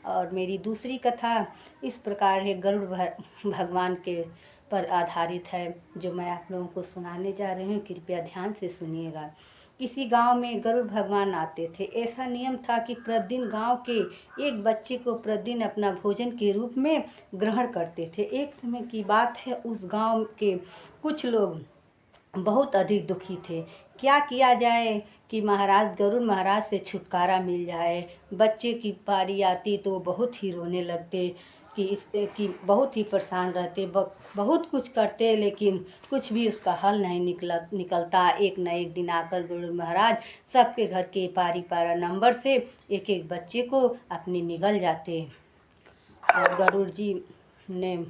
और मेरी दूसरी कथा इस प्रकार है, गरुड़ भगवान के पर आधारित है, जो मैं आप लोगों को सुनाने जा रही हूँ। कृपया ध्यान से सुनिएगा। किसी गांव में गरुड़ भगवान आते थे। ऐसा नियम था कि प्रतिदिन गांव के एक बच्चे को प्रतिदिन अपना भोजन के रूप में ग्रहण करते थे। एक समय की बात है, उस गांव के कुछ लोग बहुत अधिक दुखी थे। क्या किया जाए कि महाराज गरुड़ महाराज से छुटकारा मिल जाए। बच्चे की बारी आती तो वो बहुत ही रोने लगते कि बहुत ही परेशान रहते, बहुत कुछ करते, लेकिन कुछ भी उसका हल नहीं निकलता। एक न एक दिन आकर गरुड़ महाराज सबके घर के पारी पारा नंबर से एक एक बच्चे को अपने निगल जाते। और गरुड़ जी ने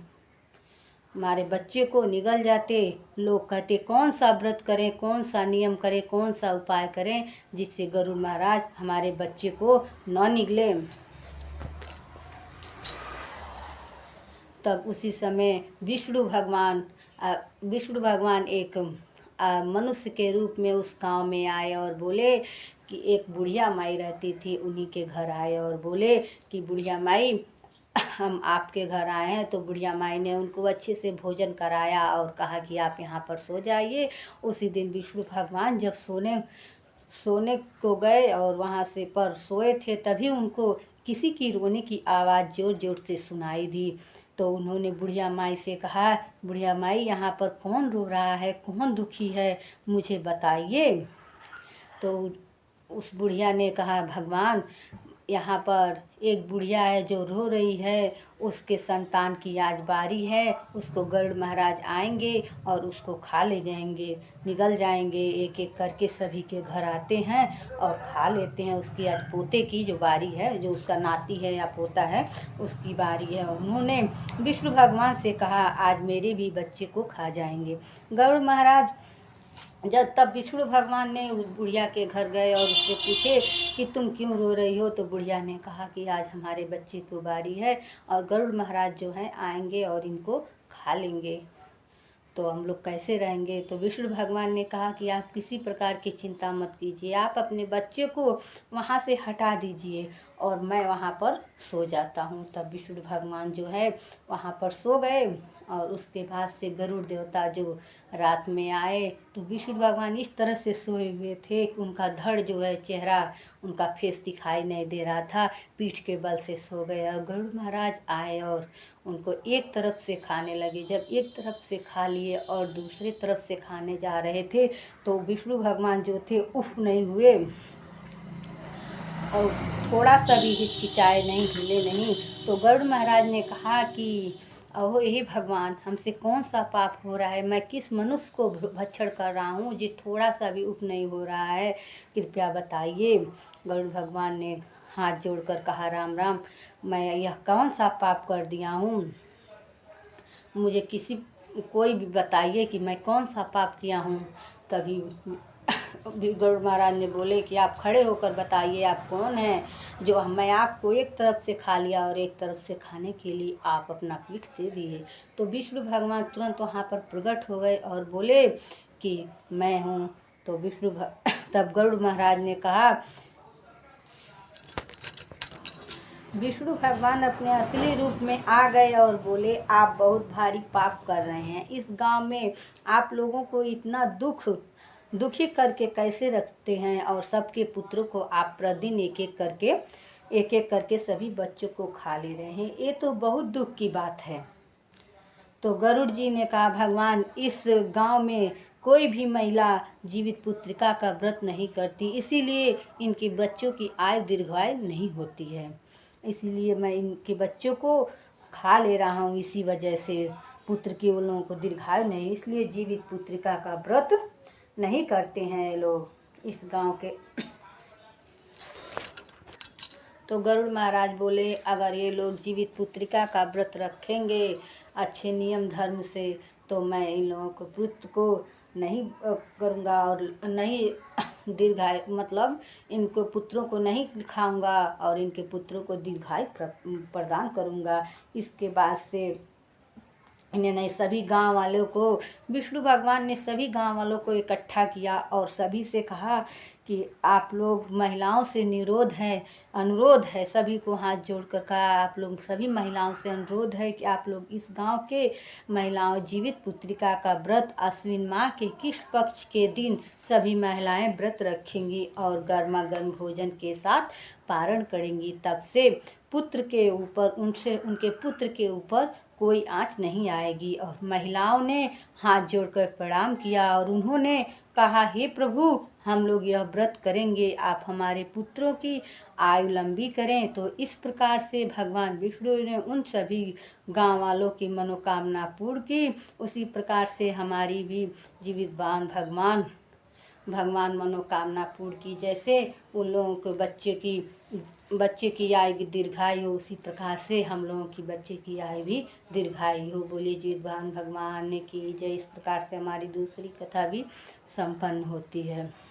हमारे बच्चे को निगल जाते। लोग कहते कौन सा व्रत करें, कौन सा नियम करें, कौन सा उपाय करें जिससे गरुड़ महाराज हमारे बच्चे को न निगले। तब उसी समय विष्णु भगवान एक मनुष्य के रूप में उस गांव में आए और बोले कि एक बुढ़िया माई रहती थी, उन्हीं के घर आए और बोले कि बुढ़िया माई, हम आपके घर आए हैं। तो बुढ़िया माई ने उनको अच्छे से भोजन कराया और कहा कि आप यहाँ पर सो जाइए। उसी दिन विष्णु भगवान जब सोने को गए और वहाँ से पर सोए थे, तभी उनको किसी की रोने की आवाज़ जोर जोर से सुनाई दी। तो उन्होंने बुढ़िया माई से कहा, बुढ़िया माई, यहाँ पर कौन रो रहा है, कौन दुखी है, मुझे बताइए। तो उस बुढ़िया ने कहा, भगवान, यहाँ पर एक बुढ़िया है जो रो रही है, उसके संतान की आज बारी है, उसको गरुड़ महाराज आएंगे और उसको खा ले जाएंगे, निगल जाएंगे। एक एक करके सभी के घर आते हैं और खा लेते हैं। उसकी आज पोते की जो बारी है, जो उसका नाती है या पोता है, उसकी बारी है। उन्होंने विष्णु भगवान से कहा, आज मेरे भी बच्चे को खा जाएंगे। गरुड़ महाराज जब तब विष्णु भगवान ने उस बुढ़िया के घर गए और उससे पूछे कि तुम क्यों रो रही हो। तो बुढ़िया ने कहा कि आज हमारे बच्चे को बारी है और गरुड़ महाराज जो हैं आएंगे और इनको खा लेंगे, तो हम लोग कैसे रहेंगे। तो विष्णु भगवान ने कहा कि आप किसी प्रकार की चिंता मत कीजिए, आप अपने बच्चे को वहाँ से हटा दीजिए और मैं वहाँ पर सो जाता हूँ। तब विष्णु भगवान जो है वहाँ पर सो गए और उसके बाद से गरुड़ देवता जो रात में आए तो विष्णु भगवान इस तरह से सोए हुए थे कि उनका धड़ जो है, चेहरा, उनका फेस दिखाई नहीं दे रहा था, पीठ के बल से सो गए। और गरुड़ महाराज आए और उनको एक तरफ से खाने लगे। जब एक तरफ से खा लिए और दूसरी तरफ से खाने जा रहे थे तो विष्णु भगवान जो थे उफ नहीं हुए और थोड़ा सा भी हिचकिचाए नहीं, हिले नहीं। तो गरुड़ महाराज ने कहा कि अहो हे भगवान, हमसे कौन सा पाप हो रहा है, मैं किस मनुष्य को भक्षण कर रहा हूँ जो थोड़ा सा भी उफ नहीं हो रहा है, कृपया बताइए। गरुड़ भगवान ने हाथ जोड़कर कहा, राम राम, मैं यह कौन सा पाप कर दिया हूँ, मुझे कोई भी बताइए कि मैं कौन सा पाप किया हूँ। तभी गरुड़ महाराज ने बोले कि आप खड़े होकर बताइए, आप कौन हैं जो मैं आपको एक तरफ से खा लिया और एक तरफ से खाने के लिए आप अपना पीठ दे दिए। तो विष्णु भगवान तुरंत वहाँ पर प्रकट हो गए और बोले कि मैं हूँ। तो तब गरुड़ महाराज ने कहा, विष्णु भगवान अपने असली रूप में आ गए और बोले, आप बहुत भारी पाप कर रहे हैं। इस गांव में आप लोगों को इतना दुखी करके कैसे रखते हैं और सबके पुत्रों को आप प्रतिदिन एक एक करके सभी बच्चों को खा ले रहे हैं, ये तो बहुत दुख की बात है। तो गरुड़ जी ने कहा, भगवान, इस गांव में कोई भी महिला जीवित पुत्रिका का व्रत नहीं करती, इसीलिए इनके बच्चों की आयु दीर्घायु नहीं होती है, इसीलिए मैं इनके बच्चों को खा ले रहा हूँ। इसी वजह से पुत्र के उन लोगों को दीर्घायु नहीं, इसलिए जीवित पुत्रिका का व्रत नहीं करते हैं ये लोग इस गांव के। तो गरुड़ महाराज बोले, अगर ये लोग जीवित पुत्रिका का व्रत रखेंगे अच्छे नियम धर्म से, तो मैं इन लोगों को पुत्र को नहीं करूँगा और नहीं दीर्घायु, मतलब इनको पुत्रों को नहीं खाऊंगा और इनके पुत्रों को दीर्घायु प्रदान करूँगा। इसके बाद से इन्होंने सभी गांव वालों को, विष्णु भगवान ने सभी गांव वालों को इकट्ठा किया और सभी से कहा कि आप लोग महिलाओं से अनुरोध है, सभी को हाथ जोड़कर कहा, आप लोग सभी महिलाओं से अनुरोध है कि आप लोग इस गांव के महिलाओं जीवित पुत्रिका का व्रत आश्विन माह के किस पक्ष के दिन सभी महिलाएं व्रत रखेंगी और गर्मा गर्म भोजन के साथ पारण करेंगी। तब से पुत्र के ऊपर उनके पुत्र के ऊपर कोई आँच नहीं आएगी। और महिलाओं ने हाथ जोड़कर प्रणाम किया और उन्होंने कहा, हे प्रभु, हम लोग यह व्रत करेंगे, आप हमारे पुत्रों की आयु लंबी करें। तो इस प्रकार से भगवान विष्णु ने उन सभी गांव वालों की मनोकामना पूर्ण की। उसी प्रकार से हमारी भी जीवितवान भगवान मनोकामना पूर्ण की। जैसे उन लोगों के बच्चे की आयु दीर्घायु, उसी प्रकार से हम लोगों की बच्चे की आयु भी दीर्घायु। बोलिए जीवितवान भगवान की जय। इस प्रकार से हमारी दूसरी कथा भी संपन्न होती है।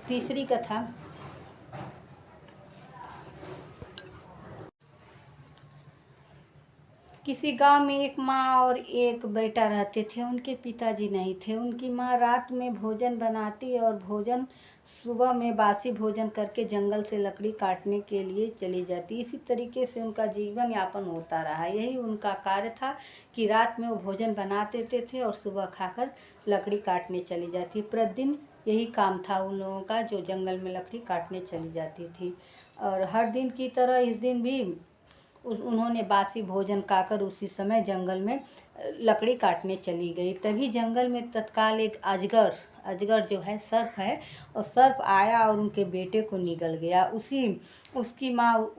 तीसरी कथा, किसी गांव में एक माँ और एक बेटा रहते थे। उनके पिताजी नहीं थे। उनकी माँ रात में भोजन बनाती और सुबह में बासी भोजन करके जंगल से लकड़ी काटने के लिए चली जाती। इसी तरीके से उनका जीवन यापन होता रहा। यही उनका कार्य था कि रात में वो भोजन बना देते थे और सुबह खाकर लकड़ी काटने चली जाती। प्रतिदिन यही काम था उन लोगों का, जो जंगल में लकड़ी काटने चली जाती थी। और हर दिन की तरह इस दिन भी उन्होंने बासी भोजन खाकर उसी समय जंगल में लकड़ी काटने चली गई। तभी जंगल में तत्काल एक अजगर जो है, सर्प है, और सर्प आया और उनके बेटे को निगल गया। उसकी माँ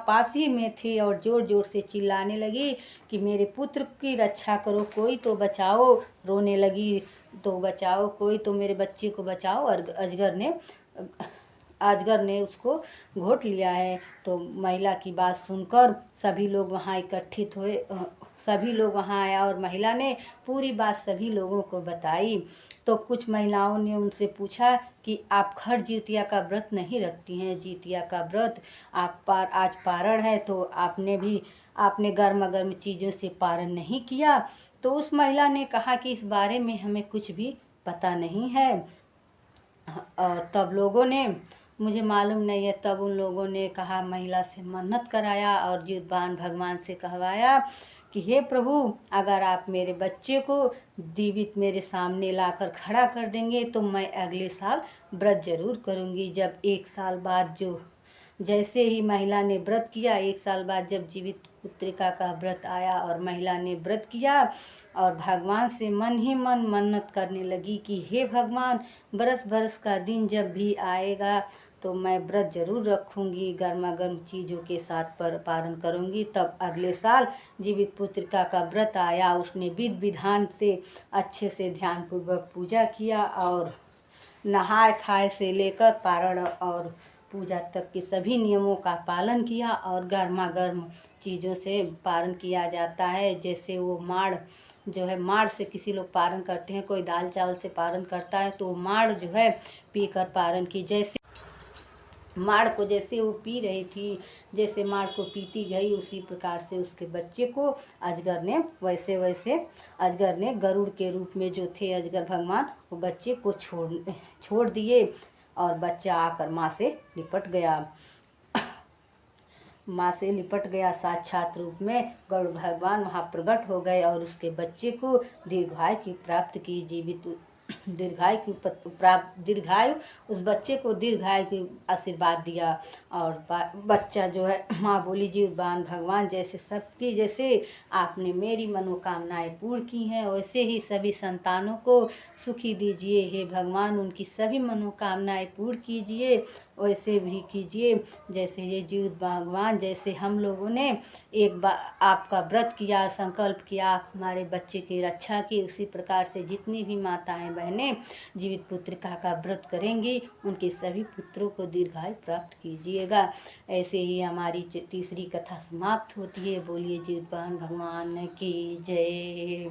पास ही में थी और जोर जोर से चिल्लाने लगी कि मेरे पुत्र की रक्षा करो, कोई तो बचाओ। रोने लगी, तो बचाओ, कोई तो मेरे बच्चे को बचाओ। और अजगर ने उसको घोट लिया है। तो महिला की बात सुनकर सभी लोग वहाँ एकत्रित हुए। सभी लोग वहाँ आया और महिला ने पूरी बात सभी लोगों को बताई। तो कुछ महिलाओं ने उनसे पूछा कि आप खड़ जितिया का व्रत नहीं रखती हैं? जितिया का व्रत आज पारण है, तो आपने गर्मा गर्म चीज़ों से पारण नहीं किया। तो उस महिला ने कहा कि इस बारे में हमें कुछ भी पता नहीं है। और तब लोगों ने, मुझे मालूम नहीं है, तब उन लोगों ने कहा, महिला से मन्नत कराया और जीवितवान भगवान से कहवाया कि हे प्रभु, अगर आप मेरे बच्चे को जीवित मेरे सामने लाकर खड़ा कर देंगे तो मैं अगले साल व्रत जरूर करूँगी। जब 1 साल बाद जैसे ही महिला ने व्रत किया, 1 साल बाद जब जीवित पुत्रिका का व्रत आया और महिला ने व्रत किया और भगवान से मन ही मन मन्नत करने लगी कि हे भगवान, बरस का दिन जब भी आएगा तो मैं व्रत जरूर रखूंगी, गर्मा गर्म चीज़ों के साथ पारण करूंगी। तब अगले साल जीवित पुत्रिका का व्रत आया। उसने विधि विधान से अच्छे से ध्यान पूर्वक पूजा किया और नहाए खाए से लेकर पारण और पूजा तक के सभी नियमों का पालन किया। और गर्मा गर्म चीज़ों से पारण किया जाता है। जैसे वो माड़ जो है, माड़ से किसी लोग पारण करते हैं, कोई दाल चावल से पारण करता है, तो माड़ जो है पीकर पारण की। जैसे माड़ को जैसे वो पी रही थी, जैसे माड़ को पीती गई, उसी प्रकार से उसके बच्चे को अजगर ने वैसे अजगर ने गरुड़ के रूप में जो थे अजगर भगवान, वो बच्चे को छोड़ दिए और बच्चा आकर माँ से लिपट गया। साक्षात रूप में गरुड़ भगवान वहाँ प्रकट हो गए और उसके बच्चे को दीर्घायु की प्राप्त की। दीर्घायु उस बच्चे को दीर्घायु की आशीर्वाद दिया। और बच्चा जो है, माँ बोली, जीवितवान भगवान, जैसे आपने मेरी मनोकामनाएं पूर्ण की हैं, वैसे ही सभी संतानों को सुखी दीजिए। हे भगवान, उनकी सभी मनोकामनाएं पूर्ण कीजिए, वैसे भी कीजिए जैसे ये जीवित भगवान, जैसे हम लोगों ने एक बार आपका व्रत किया, संकल्प किया हमारे बच्चे की रक्षा की, उसी प्रकार से जितनी भी माताएं बहनें जीवित पुत्रिका का व्रत करेंगी, उनके सभी पुत्रों को दीर्घायु प्राप्त कीजिएगा। ऐसे ही हमारी तीसरी कथा समाप्त होती है। बोलिए जीवितवान भगवान की जय।